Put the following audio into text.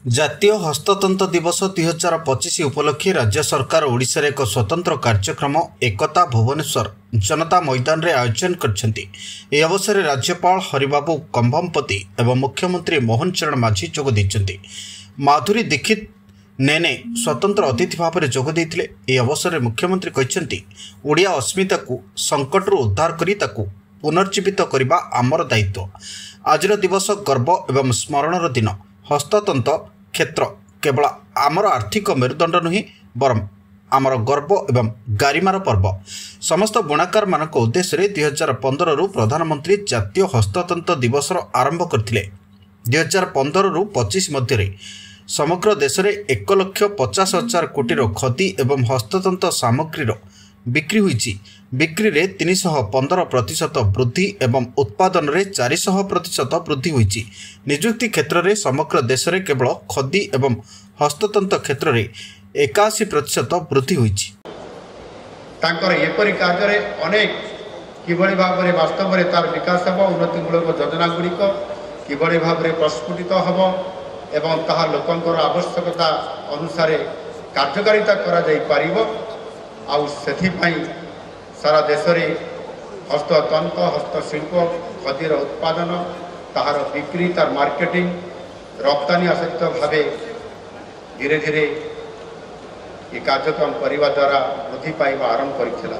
ଜାତୀୟ ହସ୍ତତନ୍ତ ଦିବସ 2025 ଉପଲକ୍ଷେ ରାଜ୍ୟ ସରକାର ଓଡ଼ିଶାରେ ଏକ ସ୍ୱତନ୍ତ୍ର କାର୍ଯ୍ୟକ୍ରମ ଏକତା ଭୁବନେଶ୍ୱର ଜନତା ମଇଦାନରେ ଆୟୋଜନ କରିଛନ୍ତି। ଏହି ଅବସରରେ ରାଜ୍ୟପାଳ ହରିବାବୁ କମ୍ଭମପତି ଏବଂ ମୁଖ୍ୟମନ୍ତ୍ରୀ ମୋହନ ଚରଣ ମାଝୀ ଯୋଗ ଦେଇଛନ୍ତି। ମାଧୁରୀ ଦୀକ୍ଷିତ ନେନେ ସ୍ୱତନ୍ତ୍ର ଅତିଥି ଭାବରେ ଯୋଗ ଦେଇଥିଲେ। ଏହି ଅବସରରେ ମୁଖ୍ୟମନ୍ତ୍ରୀ କହିଛନ୍ତି, ଓଡ଼ିଆ ଅସ୍ମିତାକୁ ସଙ୍କଟରୁ ଉଦ୍ଧାର କରି ତାକୁ ପୁନର୍ଜୀବିତ କରିବା ଆମର ଦାୟିତ୍ୱ। ଆଜିର ଦିବସ ଗର୍ବ ଏବଂ ସ୍ମରଣର ଦିନ। ହସ୍ତତନ୍ତ କ୍ଷେତ୍ର କେବଳ ଆମର ଆର୍ଥିକ ମେରୁଦଣ୍ଡ ନୁହେଁ, ବରଂ ଆମର ଗର୍ବ ଏବଂ ଗାରିମାର ପର୍ବ। ସମସ୍ତ ବୁଣାକାରମାନଙ୍କ ଉଦ୍ଦେଶ୍ୟରେ 2015ରୁ ପ୍ରଧାନମନ୍ତ୍ରୀ ଜାତୀୟ ହସ୍ତତନ୍ତ ଦିବସର ଆରମ୍ଭ କରିଥିଲେ। 2015ରୁ 25 ମଧ୍ୟରେ ସମଗ୍ର ଦେଶରେ 1,50,000 କୋଟିର ଖଦି ଏବଂ ହସ୍ତତନ୍ତ ସାମଗ୍ରୀର ବିକ୍ରି ହୋଇଛି। ବିକ୍ରିରେ 315% ବୃଦ୍ଧି ଏବଂ ଉତ୍ପାଦନରେ 400% ବୃଦ୍ଧି ହୋଇଛି। ନିଯୁକ୍ତି କ୍ଷେତ୍ରରେ ସମଗ୍ର ଦେଶରେ କେବଳ ଖଦି ଏବଂ ହସ୍ତତନ୍ତ କ୍ଷେତ୍ରରେ 81% ବୃଦ୍ଧି ହୋଇଛି। ତାଙ୍କର ଏପରି କାର୍ଯ୍ୟରେ ଅନେକ କିଭଳି ଭାବରେ ବାସ୍ତବରେ ତାର ବିକାଶ ହେବ, ଉନ୍ନତିମୂଳକ ଯୋଜନାଗୁଡ଼ିକ କିଭଳି ଭାବରେ ପ୍ରସ୍ଫୁଟିତ ହେବ ଏବଂ ତାହା ଲୋକଙ୍କର ଆବଶ୍ୟକତା ଅନୁସାରେ କାର୍ଯ୍ୟକାରିତା କରାଯାଇପାରିବ। ଆଉ ସେଥିପାଇଁ ସାରା ଦେଶରେ ହସ୍ତତନ୍ତ, ହସ୍ତଶିଳ୍ପ, ଖଦିର ଉତ୍ପାଦନ, ତାହାର ବିକ୍ରି, ତାର ମାର୍କେଟିଂ, ରପ୍ତାନି ଆସକ୍ତ ଭାବେ ଧୀରେ ଧୀରେ ଏ କାର୍ଯ୍ୟକ୍ରମ କରିବା ଦ୍ୱାରା ବୃଦ୍ଧି ପାଇବା ଆରମ୍ଭ କରିଥିଲା।